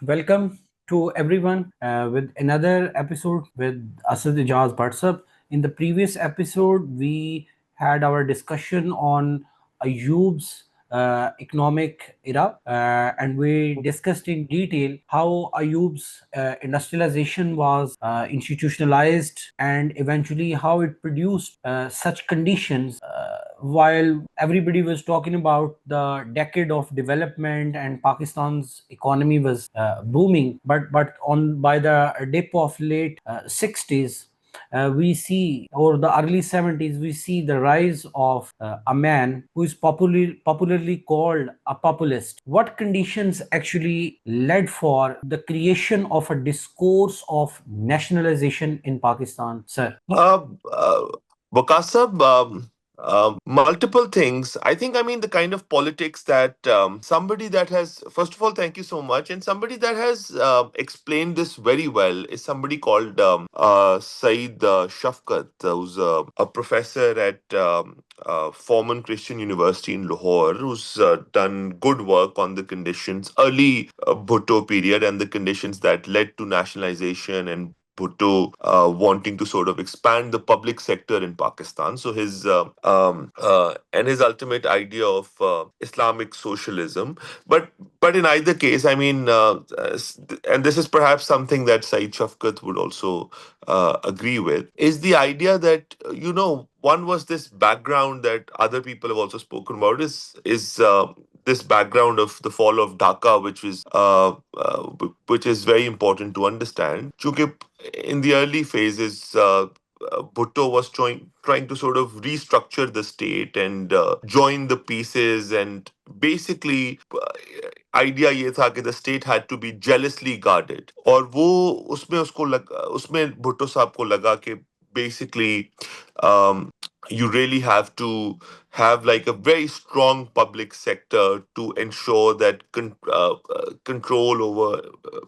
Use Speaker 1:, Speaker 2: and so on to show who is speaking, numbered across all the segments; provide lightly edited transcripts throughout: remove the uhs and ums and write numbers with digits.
Speaker 1: Welcome to everyone with another episode with Asad Ijaz WhatsApp. In the previous episode, we had our discussion on Ayub's economic era, and we discussed in detail how Ayub's industrialization was institutionalized and eventually how it produced such conditions while everybody was talking about the decade of development and Pakistan's economy was booming, but on by the dip of late 60s, we see, or the early 70s, we see the rise of a man who is popularly called a populist. What conditions actually led for the creation of a discourse of nationalization in Pakistan, sir?
Speaker 2: Uh, uh, Wakasab, multiple things. I mean, the kind of politics that somebody that has, first of all, thank you so much. And somebody that has explained this very well is somebody called Saeed Shafkat, who's a professor at Forman Christian University in Lahore, who's done good work on the conditions, early Bhutto period, and the conditions that led to nationalization and Bhutto wanting to sort of expand the public sector in Pakistan. So his ultimate idea of Islamic socialism. But in either case, and this is perhaps something that Saeed Shafkat would also agree with, is the idea that one was this background that other people have also spoken about is this background of the fall of Dhaka, which is very important to understand. Chunki in the early phases, Bhutto was trying to sort of restructure the state and join the pieces, and basically idea ये था कि the state had to be jealously guarded और वो उसमें भुट्टो साहब को लगा कि basically you really have to have like a very strong public sector to ensure that control over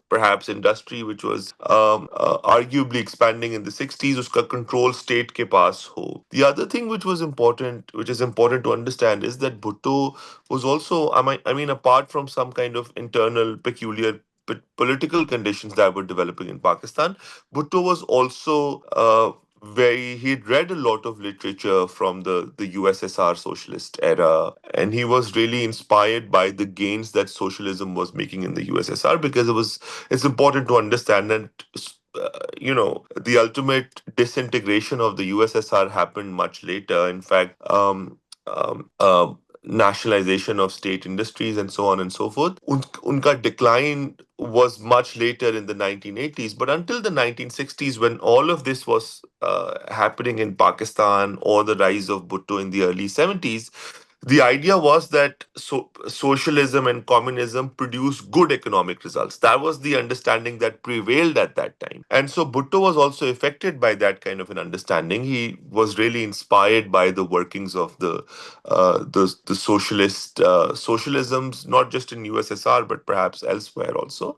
Speaker 2: perhaps industry which was arguably expanding in the 60s uska control state ke paas ho. The other thing which is important to understand is that Bhutto was also I mean apart from some kind of internal peculiar political conditions that were developing in Pakistan, Bhutto was also he'd read a lot of literature from the USSR socialist era, and he was really inspired by the gains that socialism was making in the USSR, because it's important to understand that the ultimate disintegration of the USSR happened much later. In fact, nationalization of state industries and so on and so forth. Unka decline was much later in the 1980s, but until the 1960s, when all of this was happening in Pakistan, or the rise of Bhutto in the early 70s, the idea was that socialism and communism produce good economic results. That was the understanding that prevailed at that time. And so Bhutto was also affected by that kind of an understanding. He was really inspired by the workings of the socialist socialisms, not just in USSR, but perhaps elsewhere also.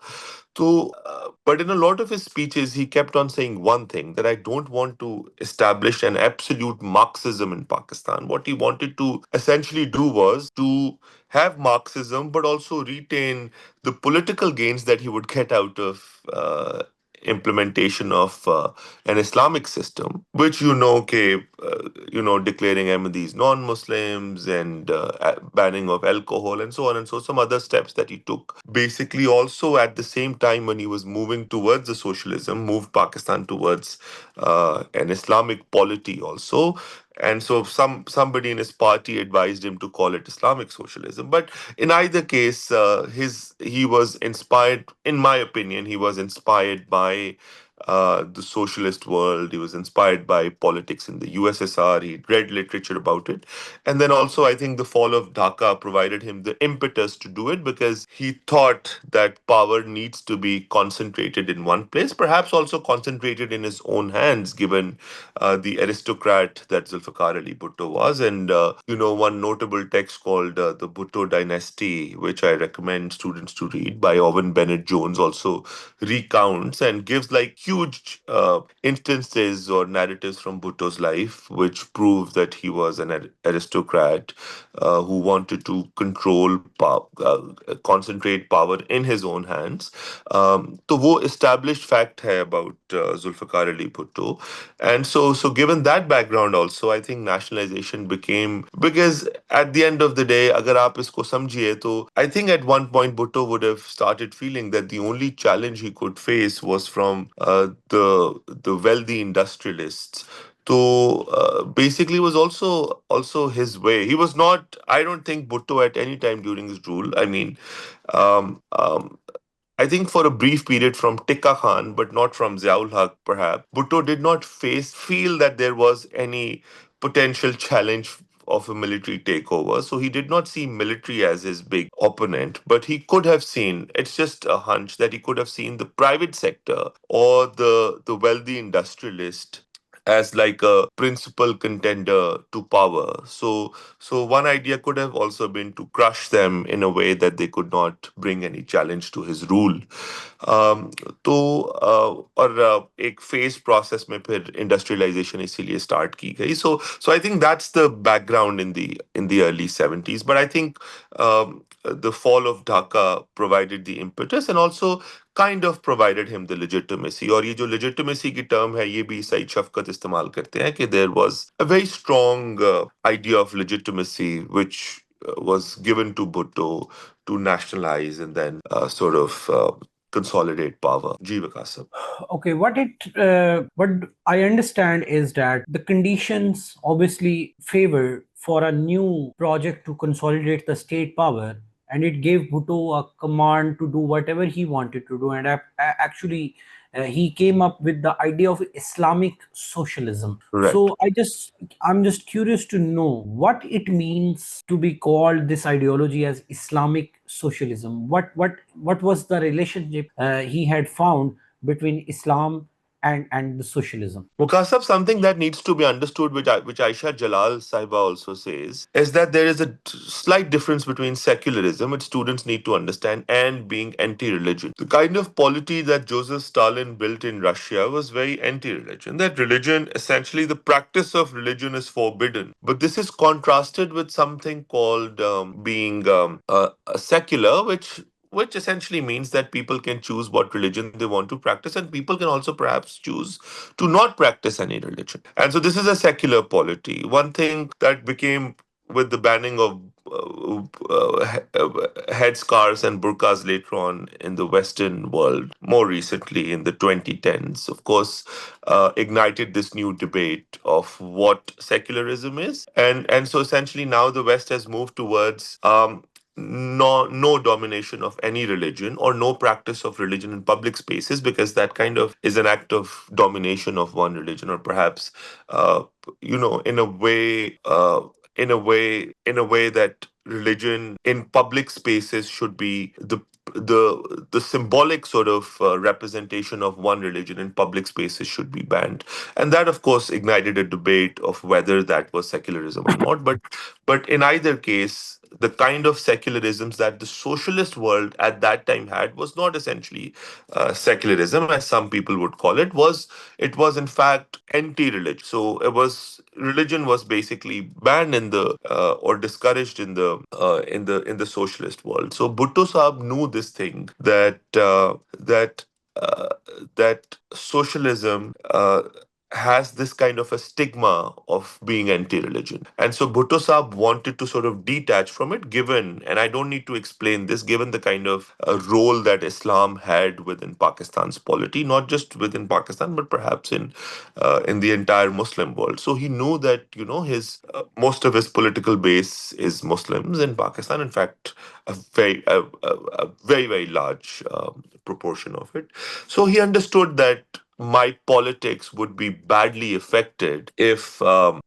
Speaker 2: But in a lot of his speeches, he kept on saying one thing, that I don't want to establish an absolute Marxism in Pakistan. What he wanted to essentially do was to have Marxism, but also retain the political gains that he would get out of implementation of an Islamic system, which declaring Ahmadis non-Muslims and banning of alcohol and so on and so some other steps that he took. Basically, also at the same time when he was moving towards the socialism, moved Pakistan towards an Islamic polity also. And so somebody in his party advised him to call it Islamic socialism. But in either case, he was inspired, in my opinion, he was inspired by the socialist world. He was inspired by politics in the USSR. He read literature about it. And then also, I think the fall of Dhaka provided him the impetus to do it, because he thought that power needs to be concentrated in one place, perhaps also concentrated in his own hands, given the aristocrat that Zulfikar Ali Bhutto was. And, one notable text called The Bhutto Dynasty, which I recommend students to read, by Owen Bennett Jones, also recounts and gives like huge instances or narratives from Bhutto's life, which prove that he was an aristocrat who wanted to concentrate power in his own hands. तो वो established fact है about Zulfikar Ali Bhutto. And so given that background also, I think nationalization became, because at the end of the day, अगर आप इसको समझिए तो I think at one point Bhutto would have started feeling that the only challenge he could face was from the wealthy industrialists. So basically, was also his way. He was not. I don't think Bhutto at any time during his rule. I mean, um, um, I think for a brief period from Tikka Khan, but not from Ziaul Haq, perhaps, Bhutto did not feel that there was any potential challenge of a military takeover. So he did not see military as his big opponent, but he could have seen, it's just a hunch, that he could have seen the private sector or the wealthy industrialist as like a principal contender to power. So one idea could have also been to crush them in a way that they could not bring any challenge to his rule. um, तो और एक phase process में फिर industrialisation इसीलिए start की गई. So I think that's the background in the early 70s. But I think the fall of Dhaka provided the impetus and also kind of provided him the legitimacy. और ये जो legitimacy की term है, ये भी सईद शफकत इस्तेमाल करते हैं कि there was a very strong idea of legitimacy which was given to Bhutto to nationalize and then sort of consolidate power. Ji Vikas sir.
Speaker 1: Okay, what I understand is that the conditions obviously favor for a new project to consolidate the state power, and it gave Bhutto a command to do whatever he wanted to do. And actually, he came up with the idea of Islamic socialism.
Speaker 2: Right.
Speaker 1: So I'm just curious to know what it means to be called this ideology as Islamic socialism. What was the relationship he had found between Islam and the socialism?
Speaker 2: Mukasab, something that needs to be understood, which Aisha Jalal Sahiba also says, is that there is a slight difference between secularism, which students need to understand, and being anti-religion. The kind of polity that Joseph Stalin built in Russia was very anti-religion. That religion, essentially, the practice of religion is forbidden. But this is contrasted with something called being a secular, which essentially means that people can choose what religion they want to practice, and people can also perhaps choose to not practice any religion. And so this is a secular polity. One thing that became with the banning of headscarves and burqas later on in the Western world, more recently in the 2010s, of course, ignited this new debate of what secularism is. And so essentially now the West has moved towards no domination of any religion or no practice of religion in public spaces, because that kind of is an act of domination of one religion, or perhaps in a way that religion in public spaces should be the symbolic sort of representation of one religion in public spaces should be banned. And that of course ignited a debate of whether that was secularism or not. But in either case, the kind of secularisms that the socialist world at that time had was not essentially secularism, as some people would call it. It was in fact anti-religion. So it was religion was basically banned in the or discouraged in the socialist world. So Bhutto Saab knew this thing, uh, that socialism has this kind of a stigma of being anti-religion. And so Bhutto Saab wanted to sort of detach from it, given, and I don't need to explain this, given the kind of role that Islam had within Pakistan's polity, not just within Pakistan, but perhaps in the entire Muslim world. So he knew that, his most of his political base is Muslims in Pakistan. In fact, a very, very large proportion of it. So he understood that my politics would be badly affected if I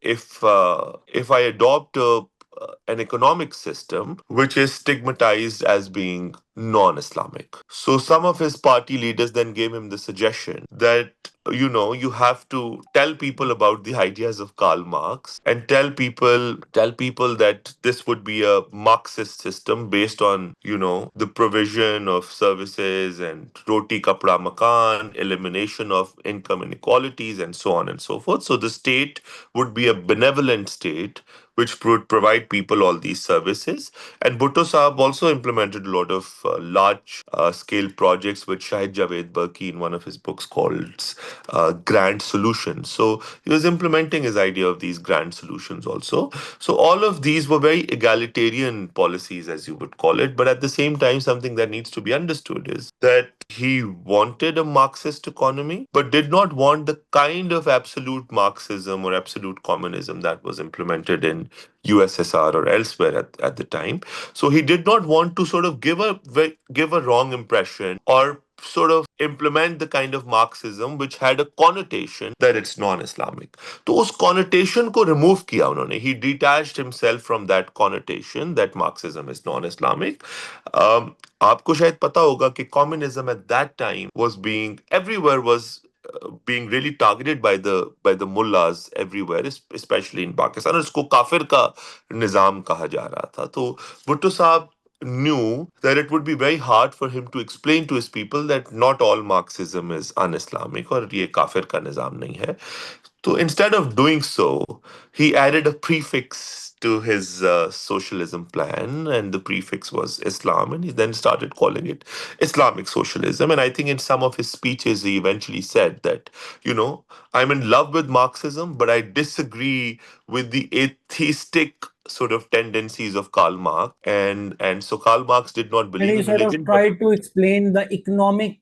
Speaker 2: adopt an economic system which is stigmatized as being non-Islamic. So some of his party leaders then gave him the suggestion that you have to tell people about the ideas of Karl Marx and tell people that this would be a Marxist system based on the provision of services and roti kapda makan, elimination of income inequalities, and so on and so forth. So the state would be a benevolent state which would provide people all these services. And Bhutto Saab also implemented a lot of large scale projects, which Shahid Javed Burki in one of his books called grand solutions. So he was implementing his idea of these grand solutions also. So all of these were very egalitarian policies, as you would call it. But at the same time, something that needs to be understood is that he wanted a Marxist economy, but did not want the kind of absolute Marxism or absolute communism that was implemented in USSR or elsewhere at the time. So he did not want to sort of give a wrong impression or sort of implement the kind of Marxism which had a connotation that it's non-Islamic. तो उस connotation को remove किया उन्होंने. He detached himself from that connotation that Marxism is non-Islamic. आपको शायद पता होगा कि communism at that time was being everywhere was being really targeted by the mullahs everywhere, especially in Pakistan. और इसको काफिर का निजाम कहा जा रहा था. तो भुट्टो साहब knew that it would be very hard for him to explain to his people that not all Marxism is un-Islamic और ये काफिर का निजाम नहीं है. So instead of doing so, he added a prefix to his socialism plan, and the prefix was Islam, and he then started calling it Islamic socialism. And I think in some of his speeches, he eventually said that, I'm in love with Marxism, but I disagree with the atheistic sort of tendencies of Karl Marx. And so Karl Marx did not
Speaker 1: And
Speaker 2: believe
Speaker 1: he
Speaker 2: in
Speaker 1: sort of
Speaker 2: religion, but
Speaker 1: tried to explain the economic,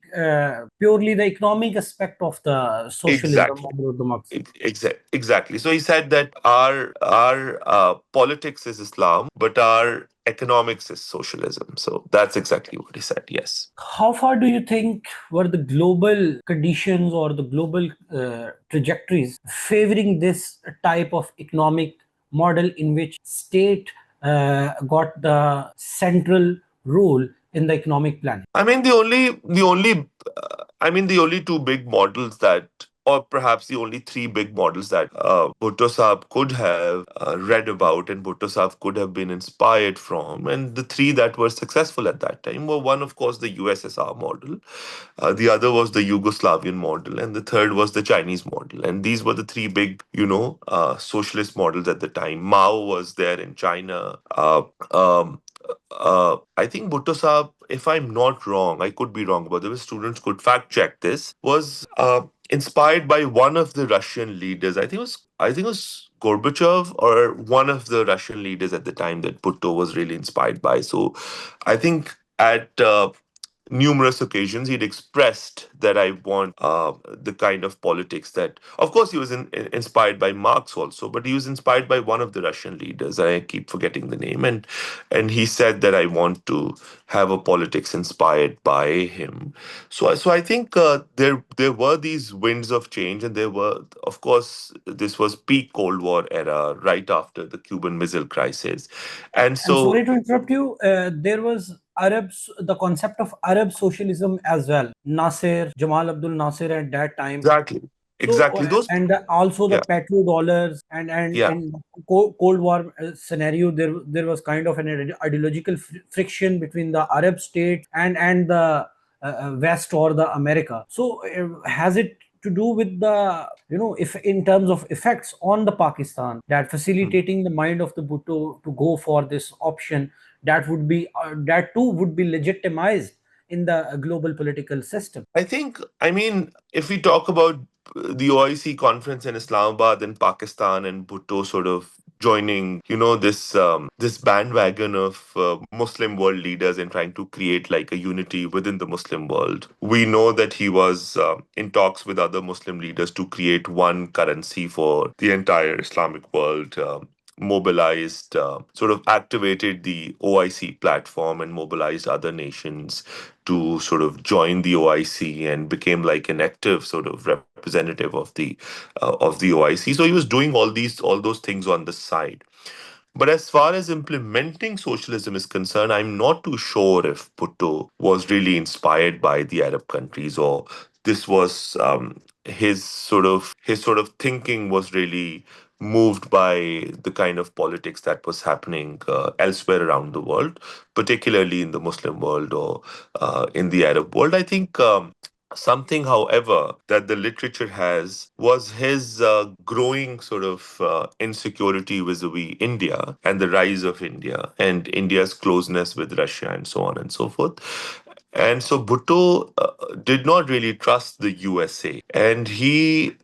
Speaker 1: purely the economic aspect of the socialism
Speaker 2: exactly.
Speaker 1: of the Marx.
Speaker 2: Exactly. So he said that our politics is Islam, but our economics is socialism. So that's exactly what he said. Yes.
Speaker 1: How far do you think were the global conditions or the global trajectories favoring this type of economic model in which state got the central role in the economic planning?
Speaker 2: I mean, the only two big models that, or perhaps the only three big models that Bhutto Saab could have read about and Bhutto Saab could have been inspired from, and the three that were successful at that time were one, of course, the USSR model, the other was the Yugoslavian model, and the third was the Chinese model. And these were the three big, socialist models at the time. Mao was there in China. Um, I think Bhutto Saab, if I'm not wrong, I could be wrong, but the students could fact check this, was inspired by one of the Russian leaders. I think it was Gorbachev or one of the Russian leaders at the time that Bhutto was really inspired by. So I think at numerous occasions he'd expressed that I want the kind of politics that, of course, he was inspired by Marx also, but he was inspired by one of the Russian leaders. I keep forgetting the name, and he said that I want to have a politics inspired by him. So I think there were these winds of change, and there were, of course, this was peak Cold War era, right after the Cuban Missile Crisis, and
Speaker 1: And
Speaker 2: so
Speaker 1: sorry to interrupt you, there was the concept of Arab socialism as well. Nasser, Jamal Abdul Nasser at that time.
Speaker 2: exactly,
Speaker 1: So
Speaker 2: exactly those.
Speaker 1: and also the
Speaker 2: Yeah,
Speaker 1: petrodollars
Speaker 2: yeah.
Speaker 1: and Cold War scenario. There was kind of an ideological friction between the Arab states and the West or the America. So has it to do with the if in terms of effects on the Pakistan that facilitating the mind of the Bhutto to go for this option that would be that too would be legitimized in the global political system.
Speaker 2: I mean, if we talk about the OIC conference in Islamabad and Pakistan and Bhutto sort of joining, this bandwagon of Muslim world leaders and trying to create like a unity within the Muslim world. We know that he was in talks with other Muslim leaders to create one currency for the entire Islamic world. Mobilized, sort of activated the OIC platform and mobilized other nations to sort of join the OIC and became like an active sort of representative of the OIC. So he was doing all those things on the side. But as far as implementing socialism is concerned, I'm not too sure if Bhutto was really inspired by the Arab countries or this was his sort of thinking was really moved by the kind of politics that was happening elsewhere around the world, particularly in the Muslim world or in the Arab world. I think something, however, that the literature has was his growing sort of insecurity vis-a-vis India and the rise of India and India's closeness with Russia and so on and so forth. And so Bhutto did not really trust the USA. And he,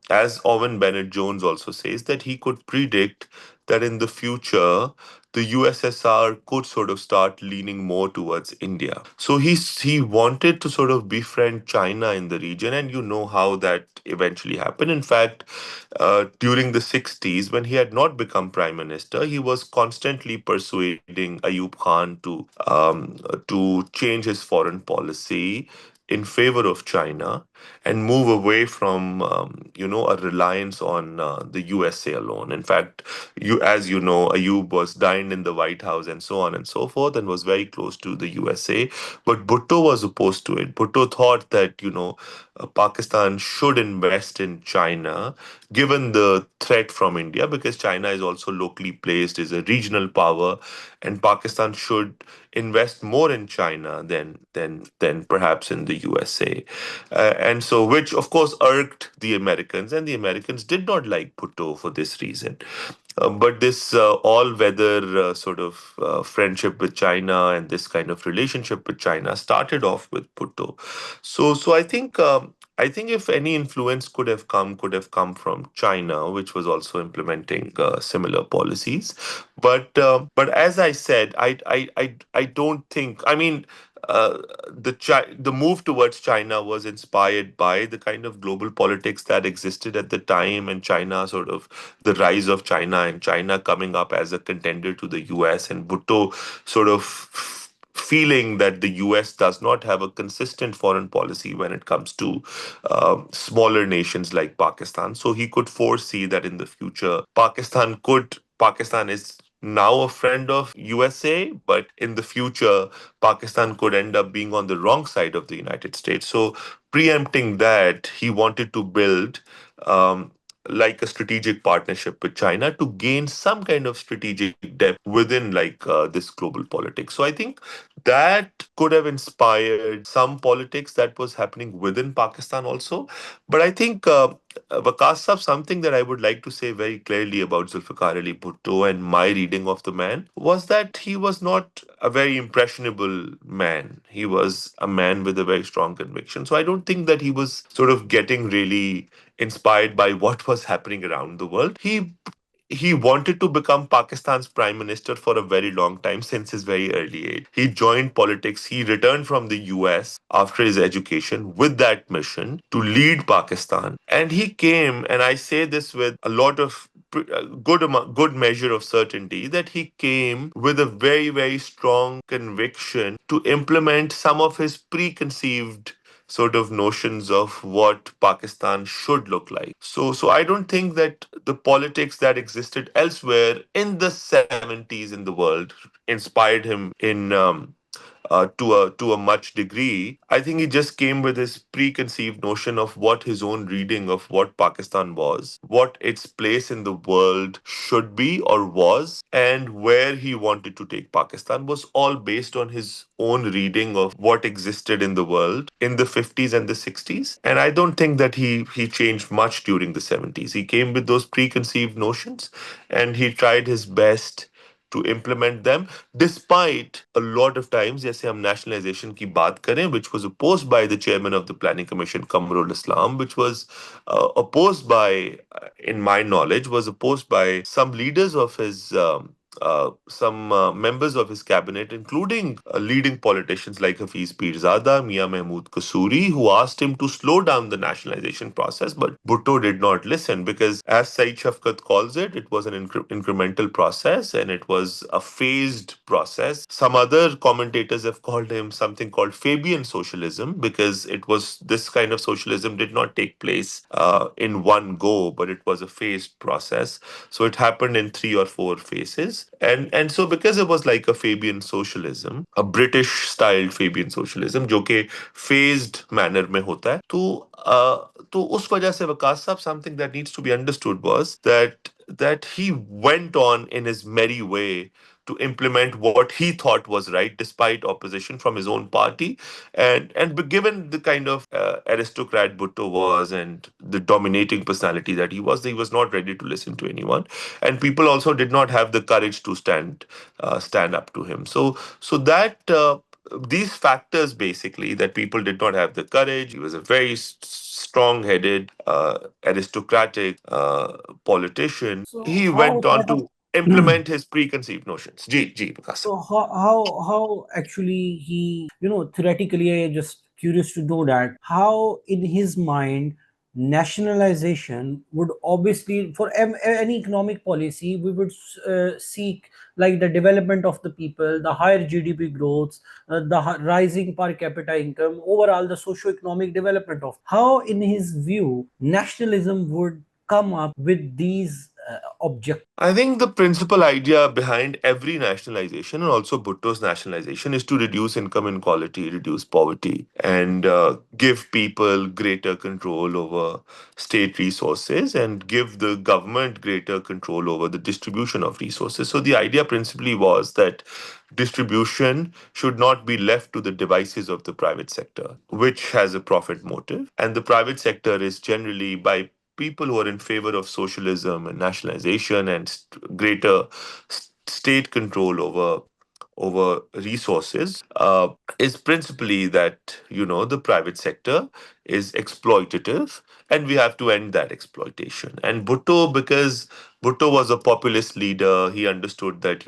Speaker 2: as Owen Bennett Jones also says, that he could predict that in the future, the USSR could sort of start leaning more towards India. So he wanted to sort of befriend China in the region, and you know how that eventually happened. In fact, during the 60s, when he had not become prime minister, he was constantly persuading Ayub Khan to change his foreign policy in favor of China and move away from a reliance on the USA alone. In fact, as you know, Ayub was dined in the White House and so on and so forth, and was very close to the USA. But Bhutto was opposed to it. Bhutto thought that Pakistan should invest in China, given the threat from India, because China is also locally placed, is a regional power, and Pakistan should invest more in China than perhaps in the USA. And so, which of course irked the Americans, and the Americans did not like Bhutto for this reason. But this all-weather sort of friendship with China and this kind of relationship with China started off with Bhutto. So I think if any influence could have come from China, which was also implementing similar policies. But as I said, I don't think. I mean, the move towards China was inspired by the kind of global politics that existed at the time, and China sort of the rise of China and China coming up as a contender to the US, and Bhutto sort of feeling that the US does not have a consistent foreign policy when it comes to smaller nations like Pakistan. So he could foresee that in the future, Pakistan is now a friend of USA, but in the future, Pakistan could end up being on the wrong side of the United States. So preempting that, he wanted to build like a strategic partnership with China to gain some kind of strategic depth within this global politics. So I think that could have inspired some politics that was happening within Pakistan also. But I think Waqas Sahab, something that I would like to say very clearly about Zulfikar Ali Bhutto and my reading of the man was that he was not a very impressionable man. He was a man with a very strong conviction. So I don't think that he was sort of getting really inspired by what was happening around the world. He wanted to become Pakistan's prime minister for a very long time, since his very early age. He joined politics. He returned from the US after his education with that mission to lead Pakistan. And he came, and I say this with a lot of good measure of certainty, that he came with a very, very strong conviction to implement some of his preconceived sort of notions of what Pakistan should look like. So I don't think that the politics that existed elsewhere in the 70s in the world inspired him to a much degree. I think he just came with his preconceived notion of what his own reading of what Pakistan was, what its place in the world should be or was, and where he wanted to take Pakistan was all based on his own reading of what existed in the world in the 50s and the 60s. And I don't think that he changed much during the 70s. He came with those preconceived notions, and he tried his best to implement them, despite a lot of times, जैसे हम nationalization की बात करें, which was opposed by the chairman of the planning commission, Kamrul Islam, which was opposed by, in my knowledge, was opposed by some leaders of his some members of his cabinet, including leading politicians like Hafiz Pirzada, Mia Mahmood Kasuri, who asked him to slow down the nationalization process. But Bhutto did not listen because, as Saeed Shafkat calls it, it was an incremental process and it was a phased process. Some other commentators have called him something called Fabian socialism, because it was this kind of socialism did not take place in one go, but it was a phased process. So it happened in three or four phases. And so because it was like a Fabian socialism, a British styled Fabian socialism, जो कि phased manner में होता है, तो उस वजह से वकास साहब, something that needs to be understood was that he went on in his merry way to implement what he thought was right despite opposition from his own party. And given the kind of aristocrat Bhutto was and the dominating personality that he was not ready to listen to anyone, and people also did not have the courage to stand up to him. So that these factors, basically, that people did not have the courage. He was a very strong-headed, aristocratic politician.
Speaker 1: So
Speaker 2: He
Speaker 1: how
Speaker 2: went on
Speaker 1: sort
Speaker 2: to
Speaker 1: of
Speaker 2: implement his preconceived notions. Ji, Vikas.
Speaker 1: so how actually he, theoretically, I just curious to know that how in his mind nationalization would obviously for any economic policy we would seek like the development of the people, the higher GDP growth, the rising per capita income, overall the socio-economic development of how in his view nationalism would come up with these objectives.
Speaker 2: I think the principal idea behind every nationalization and also Bhutto's nationalization is to reduce income inequality, reduce poverty, and give people greater control over state resources and give the government greater control over the distribution of resources. So the idea principally was that distribution should not be left to the devices of the private sector, which has a profit motive. And the private sector is generally by people who are in favor of socialism and nationalization and greater state control over resources, is principally that the private sector is exploitative, and we have to end that exploitation. And Bhutto, because Bhutto was a populist leader, he understood that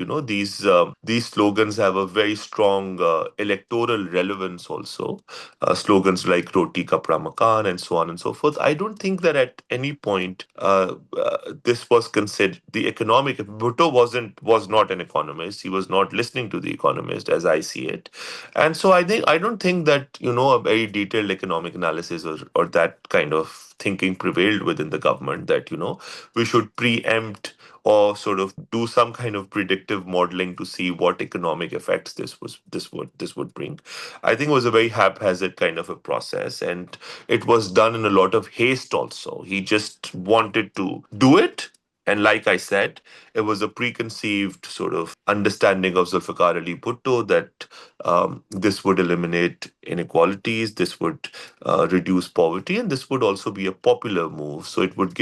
Speaker 2: these slogans have a very strong electoral relevance also. Slogans like "Roti Kapra Makan" and so on and so forth. I don't think that at any point this was considered the economic. Bhutto was not an economist. He was not listening to the economist, as I see it. And so I don't think that a very detailed economic analysis or that kind of thinking prevailed within the government, that we should preempt or sort of do some kind of predictive modeling to see what economic effects this would bring. I think it was a very haphazard kind of a process, and it was done in a lot of haste also. He just wanted to do it. And like I said, it was a preconceived sort of understanding of Zulfikar Ali Bhutto that this would eliminate inequalities, this would reduce poverty, and this would also be a popular move. So it would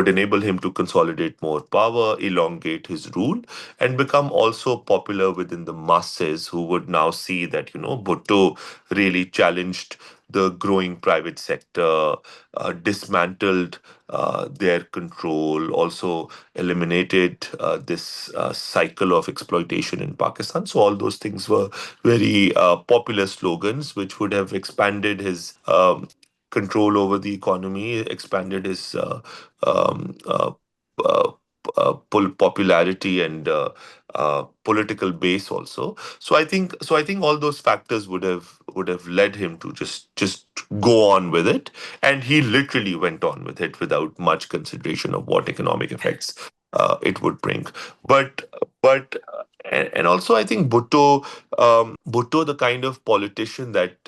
Speaker 2: enable him to consolidate more power, elongate his rule, and become also popular within the masses, who would now see that Bhutto really challenged the growing private sector, dismantled their control, also eliminated this cycle of exploitation in Pakistan. So all those things were very popular slogans, which would have expanded his control over the economy, expanded his uh, popularity and political base also. So I think all those factors would have led him to just go on with it, and he literally went on with it without much consideration of what economic effects it would bring. But and also I think Bhutto, the kind of politician that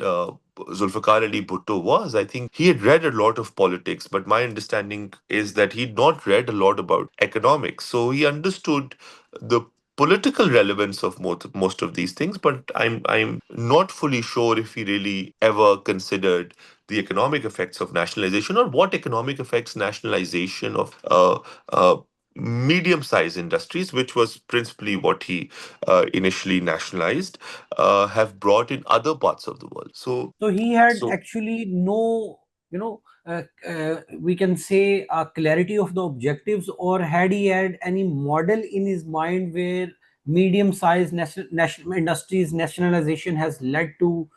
Speaker 2: Zulfikar Ali Bhutto was, I think he had read a lot of politics, but my understanding is that he'd not read a lot about economics. So he understood the political relevance of most of these things, but I'm not fully sure if he really ever considered the economic effects of nationalization, or what economic effects nationalization of medium-sized industries, which was principally what he initially nationalized, have brought in other parts of the world. So,
Speaker 1: So he had
Speaker 2: so
Speaker 1: actually no, we can say a clarity of the objectives, or had he had any model in his mind where medium-sized national industries nationalization has led to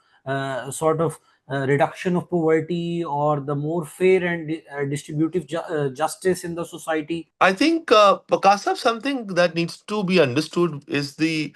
Speaker 1: sort of reduction of poverty or the more fair and distributive justice in the society.
Speaker 2: I think Pakasa, something that needs to be understood is the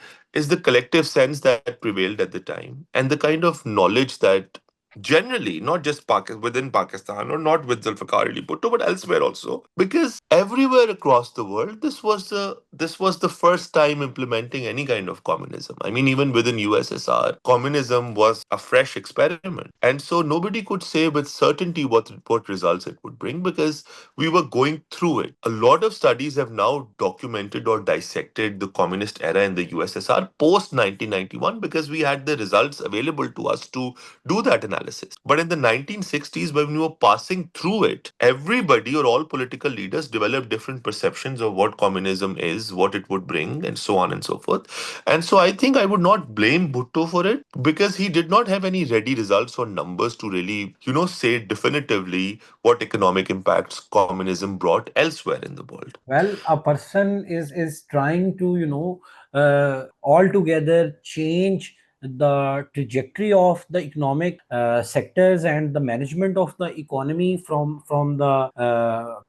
Speaker 2: collective sense that prevailed at the time, and the kind of knowledge that generally, not just within Pakistan or not with Zulfikar Ali Bhutto, but elsewhere also, because everywhere across the world, this was the first time implementing any kind of communism. I mean, even within USSR, communism was a fresh experiment, and so nobody could say with certainty what results it would bring because we were going through it. A lot of studies have now documented or dissected the communist era in the USSR post 1991 because we had the results available to us to do that analysis. But in the 1960s, when we were passing through it, everybody or all political leaders developed different perceptions of what communism is, what it would bring, and so on and so forth. And so I think I would not blame Bhutto for it because he did not have any ready results or numbers to really, say definitively what economic impacts communism brought elsewhere in the world.
Speaker 1: Well, a person is trying to, altogether change the trajectory of the economic sectors and the management of the economy from the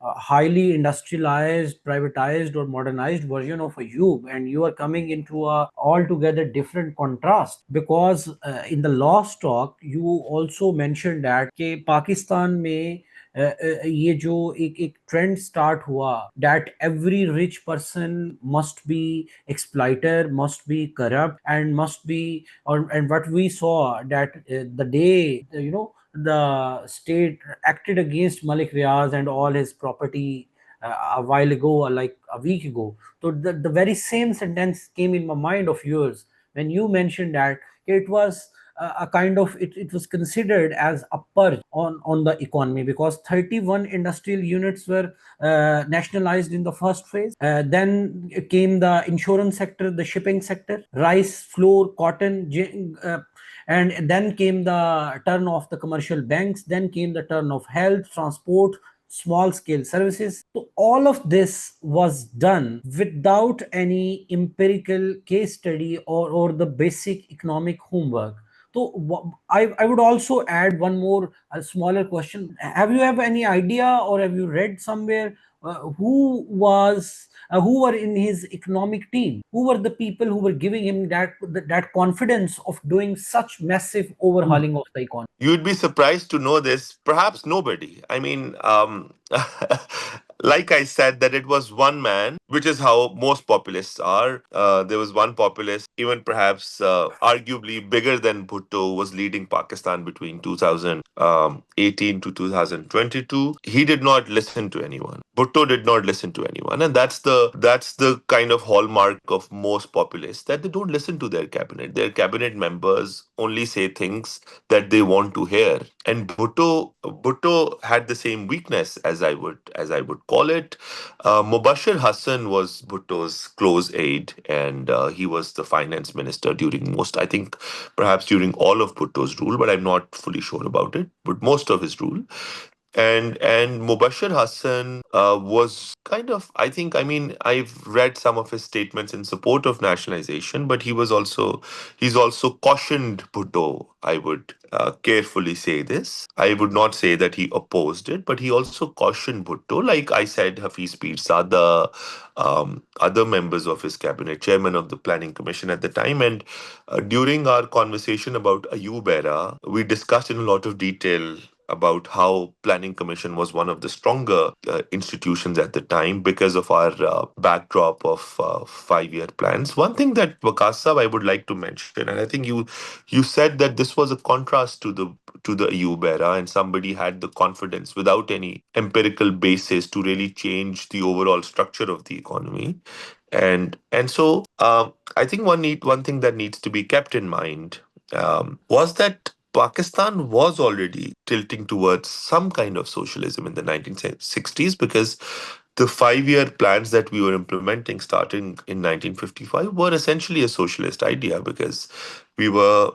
Speaker 1: highly industrialized, privatized, or modernized version of a Ayub, and you are coming into a altogether different contrast because in the last talk you also mentioned that कि पाकिस्तान में ये जो एक trend start हुआ that every rich person must be exploiter, must be corrupt, and must be, or and what we saw that the day the state acted against Malik Riaz and all his property a while ago, or like a week ago. So the very same sentence came in my mind of yours when you mentioned that it was a kind of it was considered as a purge on the economy because 31 industrial units were nationalized in the first phase. Then came the insurance sector, the shipping sector, rice, flour, cotton, and then came the turn of the commercial banks, then came the turn of health, transport, small scale services. So all of this was done without any empirical case study or the basic economic homework. So I would also add one more smaller question. Have you have any idea or have you read somewhere who were in his economic team? Who were the people who were giving him that confidence of doing such massive overhauling of the economy?
Speaker 2: You'd be surprised to know this. Perhaps nobody. I mean, like I said, that it was one man, which is how most populists are. There was one populist, even perhaps arguably bigger than Bhutto, was leading Pakistan between 2018 to 2022. He did not listen to anyone. Bhutto did not listen to anyone, and that's the kind of hallmark of most populists that they don't listen to their cabinet. Their cabinet members only say things that they want to hear. And Bhutto had the same weakness as I would call it. Mubashir Hassan was Bhutto's close aide, and he was the finance minister during most, I think, perhaps during all of Bhutto's rule, but I'm not fully sure about it. But most of his rule, and Mubashir Hassan was kind of, I mean, I've read some of his statements in support of nationalization, but he's also cautioned Bhutto. I would carefully say this. I would not say that he opposed it, but he also cautioned Bhutto. Like I said, Hafiz Pir Sada, other members of his cabinet, chairman of the planning commission at the time, and during our conversation about Ayub era, we discussed in a lot of detail about how planning commission was one of the stronger institutions at the time because of our backdrop of 5-year plans. One thing that Waqas Sahab, I would like to mention, and I think you said that this was a contrast to the Ayub era, and somebody had the confidence without any empirical basis to really change the overall structure of the economy. And so I think one thing that needs to be kept in mind was that Pakistan was already tilting towards some kind of socialism in the 1960s because the 5-year plans that we were implementing starting in 1955 were essentially a socialist idea because we were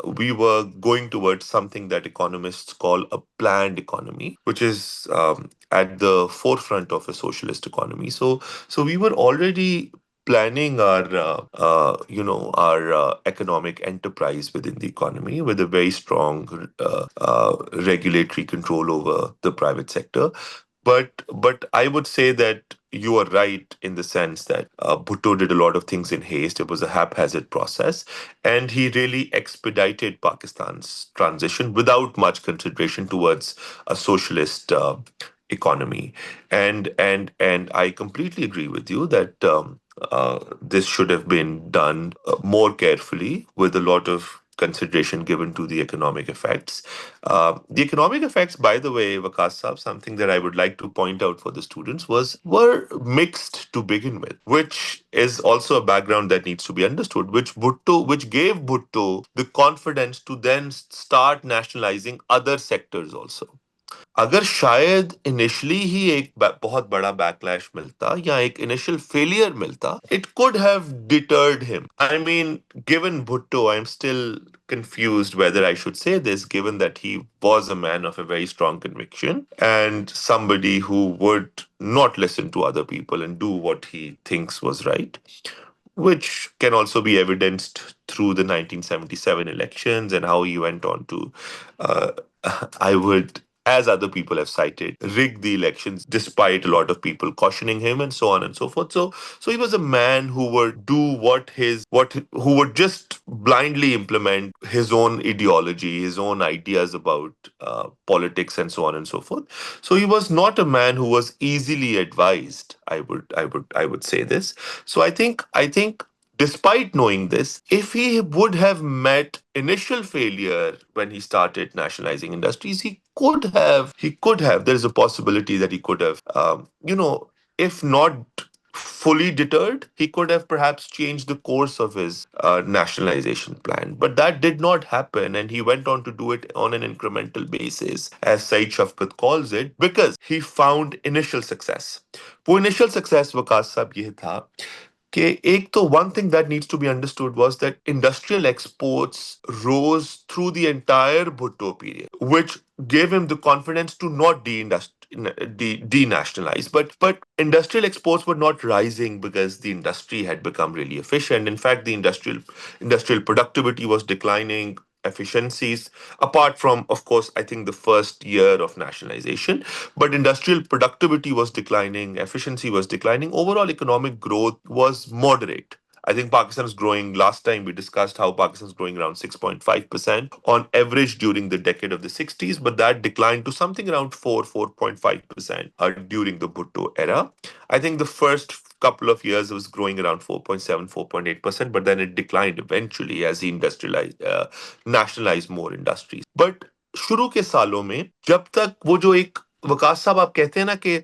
Speaker 2: we were going towards something that economists call a planned economy, which is at the forefront of a socialist economy. So we were already planning our economic enterprise within the economy with a very strong regulatory control over the private sector. But I would say that you are right in the sense that Bhutto did a lot of things in haste. It was a haphazard process, and he really expedited Pakistan's transition without much consideration towards a socialist economy. And I completely agree with you that this should have been done more carefully with a lot of consideration given to the economic effects. The economic effects, by the way, Waqas Saab, something that I would like to point out for the students were mixed to begin with, which is also a background that needs to be understood, which gave Bhutto the confidence to then start nationalizing other sectors also. अगर शायद initially ही एक बहुत बड़ा backlash मिलता या एक initial failure मिलता it could have deterred him. I mean, given Bhutto, I'm still confused whether I should say this, given that he was a man of a very strong conviction and somebody who would not listen to other people and do what he thinks was right, which can also be evidenced through the 1977 elections and how he went on to, uh, I would, as other people have cited, rig the elections despite a lot of people cautioning him and so on and so forth. So he was a man who would do who would just blindly implement his own ideology, his own ideas about politics and so on and so forth. So he was not a man who was easily advised. I would say this. So I think despite knowing this, if he would have met initial failure when he started nationalizing industries, he could have. There is a possibility that he could have, if not fully deterred, he could have perhaps changed the course of his nationalization plan. But that did not happen, and he went on to do it on an incremental basis, as Said Shafkat calls it, because he found initial success. वो initial success Waqas साहब ये था कि एक तो one thing that needs to be understood was that industrial exports rose through the entire Bhutto period, which gave him the confidence to not denationalize. But industrial exports were not rising because the industry had become really efficient. In fact, the industrial productivity was declining. Efficiencies, apart from, of course, I think the first year of nationalization, but industrial productivity was declining, efficiency was declining, overall economic growth was moderate. I think Pakistan is growing. Last time we discussed how Pakistan is growing around 6.5% on average during the decade of the 60s, but that declined to something around 4.5% during the Bhutto era. I think the first couple of years it was growing around 4.7, 4.8%, but then it declined eventually as he nationalized more industries. But शुरू के सालों में जब तक वो जो एक वकास साहब आप कहते हैं ना कि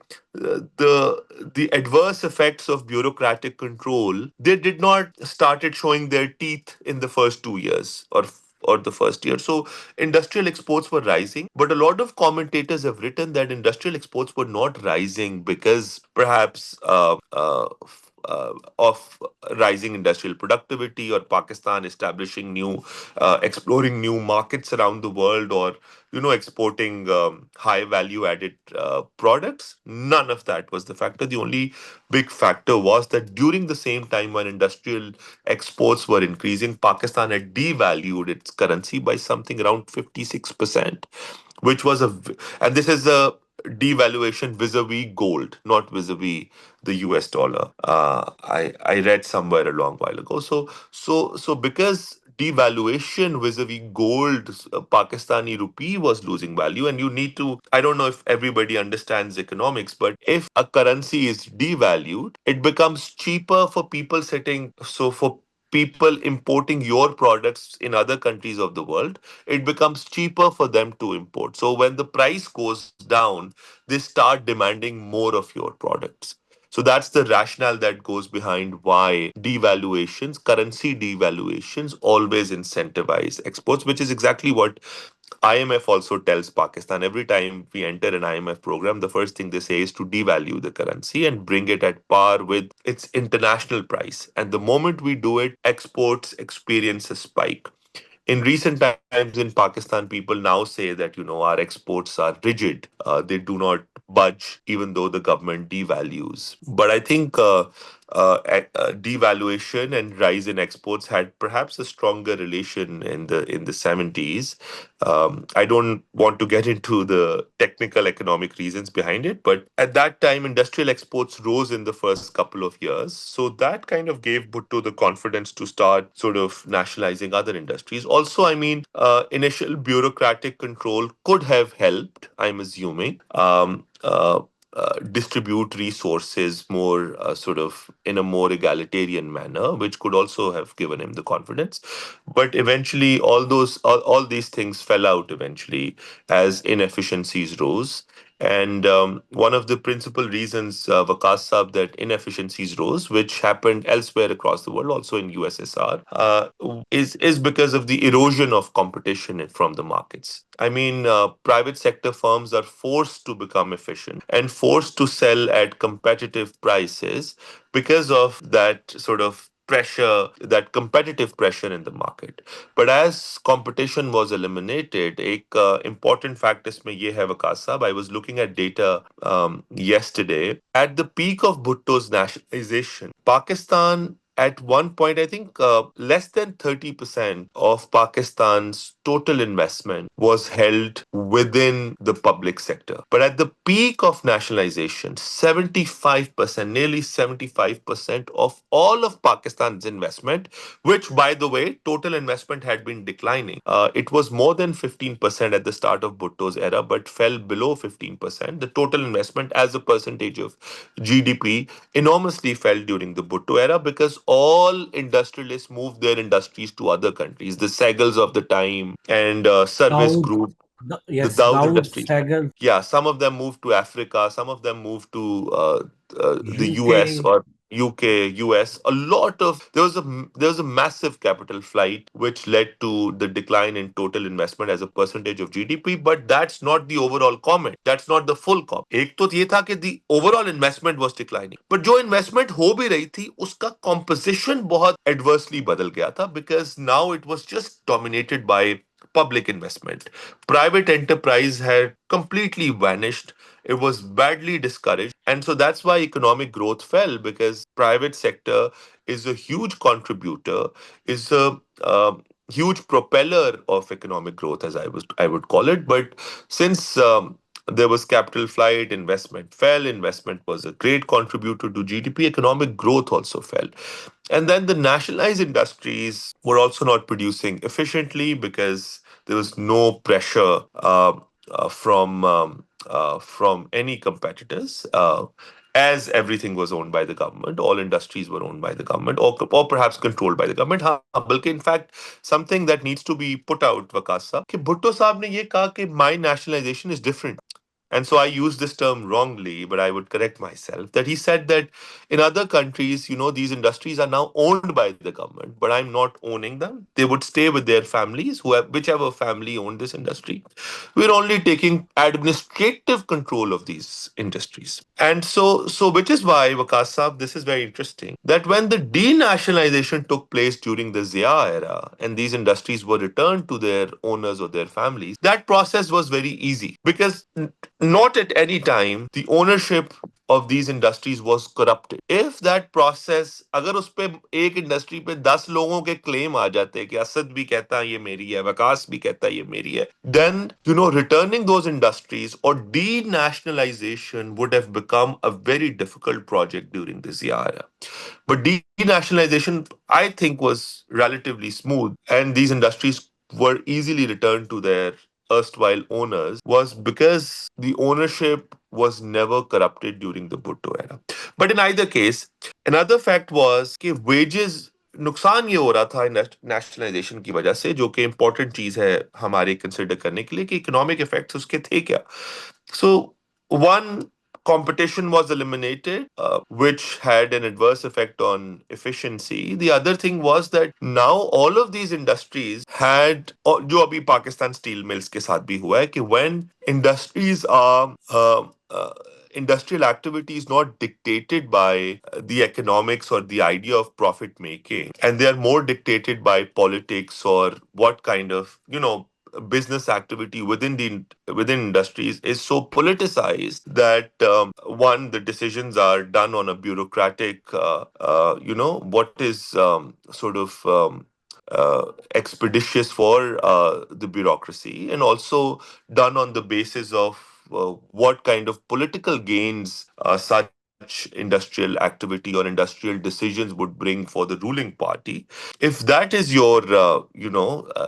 Speaker 2: the adverse effects of bureaucratic control, they did not started showing their teeth in the first 2 years or the first year. So industrial exports were rising, but a lot of commentators have written that industrial exports were not rising because perhaps of rising industrial productivity or Pakistan establishing exploring new markets around the world, or exporting high value added products. None of that was the factor. The only big factor was that during the same time when industrial exports were increasing, Pakistan had devalued its currency by something around 56%, which was and this is a devaluation vis-a-vis gold, not vis-a-vis the US dollar. I read somewhere a long while ago. So because devaluation vis-a-vis gold, Pakistani rupee was losing value, and you need to. I don't know if everybody understands economics, but if a currency is devalued, it becomes cheaper for people sitting. So for people importing your products in other countries of the world, it becomes cheaper for them to import. So when the price goes down, they start demanding more of your products. So that's the rationale that goes behind why currency devaluations always incentivize exports, which is exactly what IMF also tells Pakistan. Every time we enter an IMF program, the first thing they say is to devalue the currency and bring it at par with its international price. And the moment we do it, exports experience a spike. In recent times in Pakistan, people now say that our exports are rigid. They do not budge even though the government devalues. But I think devaluation and rise in exports had perhaps a stronger relation in the 70s. I don't want to get into the technical economic reasons behind it, but at that time, industrial exports rose in the first couple of years. So that kind of gave Bhutto the confidence to start sort of nationalizing other industries. Also, I mean, initial bureaucratic control could have helped, I'm assuming. Distribute resources more sort of in a more egalitarian manner, which could also have given him the confidence. But eventually, all these things fell out eventually as inefficiencies rose. And one of the principal reasons, Waqas Saab, that inefficiencies rose, which happened elsewhere across the world, also in USSR, is because of the erosion of competition from the markets. I mean, private sector firms are forced to become efficient and forced to sell at competitive prices because of that sort of pressure, that competitive pressure in the market. But as competition was eliminated, एक important fact इसमें ये है वकास साहब, I was looking at data yesterday. At the peak of Bhutto's nationalization, Pakistan at one point, I think less than 30% of Pakistan's total investment was held within the public sector. But at the peak of nationalization, 75%, nearly 75% of all of Pakistan's investment, which, by the way, total investment had been declining. It was more than 15% at the start of Bhutto's era, but fell below 15%. The total investment as a percentage of GDP enormously fell during the Bhutto era because all industrialists moved their industries to other countries. The Segals of the time and service
Speaker 1: Dawood,
Speaker 2: group, the
Speaker 1: yes,
Speaker 2: Dawood
Speaker 1: Dawood,
Speaker 2: industries.
Speaker 1: Sehgal,
Speaker 2: Yeah, some of them moved to Africa, some of them moved to the US
Speaker 1: UK.
Speaker 2: or UK, US. A lot of there was a massive capital flight which led to the decline in total investment as a percentage of GDP. But that's not the overall comment. That's not the full comment. एक तो ये था कि the overall investment was declining. But जो investment हो भी रही थी, उसका composition बहुत adversely बदल गया था because now it was just dominated by public investment. Private enterprise had completely vanished. It was badly discouraged. And so that's why economic growth fell because private sector is a huge contributor, is a huge propeller of economic growth, as I would call it. But since there was capital flight, investment fell. Investment was a great contributor to GDP. Economic growth also fell. And then the nationalized industries were also not producing efficiently because there was no pressure from any competitors. As everything was owned by the government, all industries were owned by the government, or perhaps controlled by the government. हाँ, बल्कि in fact, something that needs to be put out, Waqas साहब, कि भुट्टो साहब ने ये कहा कि my nationalization is different. And so I use this term wrongly, but I would correct myself that he said that in other countries, these industries are now owned by the government, but I'm not owning them. They would stay with their families, whichever family owned this industry. We're only taking administrative control of these industries. And so which is why, Waqas Saab, this is very interesting, that when the denationalization took place during the Zia era and these industries were returned to their owners or their families, that process was very easy because not at any time the ownership of these industries was corrupted. If that process, अगर उस पे एक industry पे 10 लोगों के claim आ जाते कि असद भी कहता है ये मेरी है, वकास भी कहता है ये मेरी है, then returning those industries or denationalization would have become a very difficult project during this era. But denationalization, I think, was relatively smooth, and these industries were easily returned to their erstwhile owners was because the ownership was never corrupted during the Bhutto era. But in either case, another fact was कि wages नुकसान ये हो रहा था nationalisation की वजह से, जो कि इंपॉर्टेंट चीज है हमारे कंसिडर करने के लिए कि इकोनॉमिक इफेक्ट्स उसके थे क्या. So one, competition was eliminated, which had an adverse effect on efficiency. The other thing was that now all of these industries had, और जो अभी पाकिस्तान स्टील मिल्स के साथ भी हुआ है, कि when industries are industrial activity is not dictated by the economics or the idea of profit making, and they are more dictated by politics or what kind of business activity within industries is so politicized that one, the decisions are done on a bureaucratic, what is sort of expeditious for the bureaucracy, and also done on the basis of what kind of political gains such industrial activity or industrial decisions would bring for the ruling party. If that is your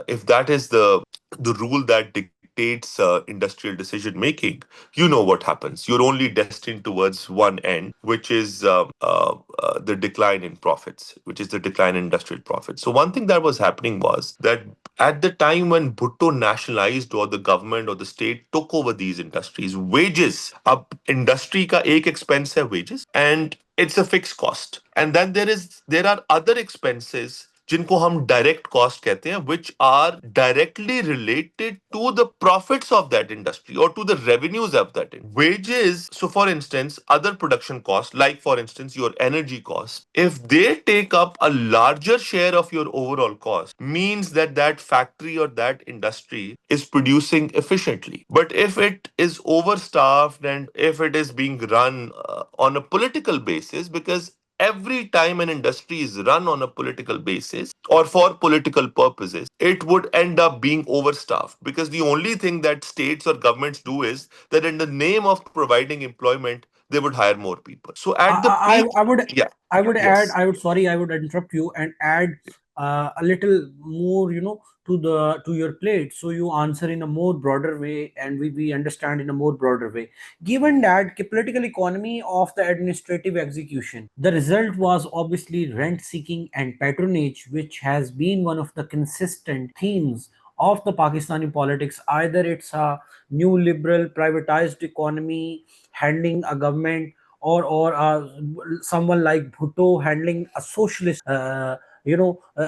Speaker 2: if that is the rule that dictates industrial decision making, you know what happens. You're only destined towards one end, which is the decline in profits, which is the decline in industrial profits. So one thing that was happening was that at the time when Bhutto nationalized, or the government or the state took over these industries, wages, अब industry का एक expense है wages, and it's a fixed cost. And then there are other expenses जिनको हम direct cost कहते हैं, which are directly related to the profits of that industry or to the revenues of that industry. Wages, so for instance, other production costs, like for instance your energy costs, if they take up a larger share of your overall cost, means that that factory or that industry is producing efficiently. But if it is overstaffed, and if it is being run on a political basis, because every time an industry is run on a political basis or for political purposes, it would end up being overstaffed, because the only thing that states or governments do is that in the name of providing employment, they would hire more people. So at the
Speaker 1: I,
Speaker 2: peak,
Speaker 1: I, I would
Speaker 2: yeah,
Speaker 1: I would add,
Speaker 2: yes,
Speaker 1: I would, sorry, I would interrupt you and add a little more, to your plate, so you answer in a more broader way, and we understand in a more broader way. Given that the political economy of the administrative execution, the result was obviously rent seeking and patronage, which has been one of the consistent themes of the Pakistani politics. Either it's a new liberal privatized economy handling a government, or someone like Bhutto handling a socialist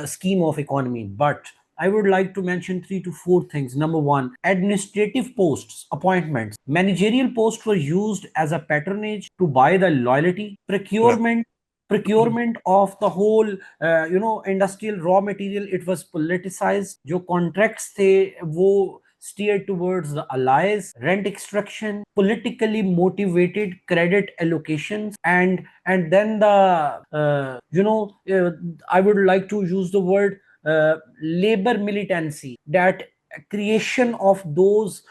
Speaker 1: scheme of economy. But I would like to mention three to four things. Number one, administrative posts, appointments. Managerial posts were used as a patronage to buy the loyalty. Procurement of the whole industrial raw material, it was politicized. जो contracts थे वो steered towards the allies. Rent extraction, politically motivated credit allocations, and then the I would like to use the word labor militancy, that creation of those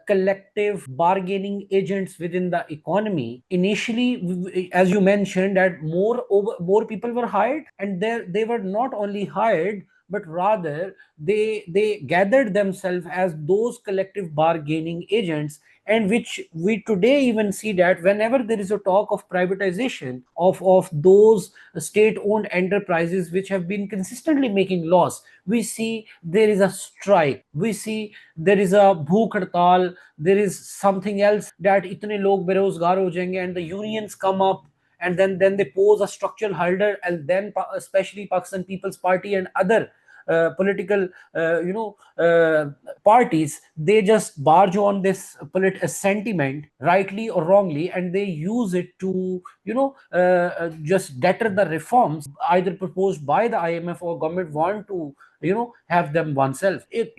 Speaker 1: collective bargaining agents within the economy. Initially, as you mentioned, that more people were hired, and they were not only hired, but rather they gathered themselves as those collective bargaining agents, and which we today even see that whenever there is a talk of privatization of those state owned enterprises which have been consistently making loss, we see there is a strike, we see there is a bhook hartal, there is something else, that itne log berozgar ho jayenge, and the unions come up, and then they pose a structural holder, and then especially Pakistan People's Party and other political parties, they just barge on this sentiment, rightly or wrongly, and they use it to just deter the reforms either proposed by the IMF or government want to have them oneself. It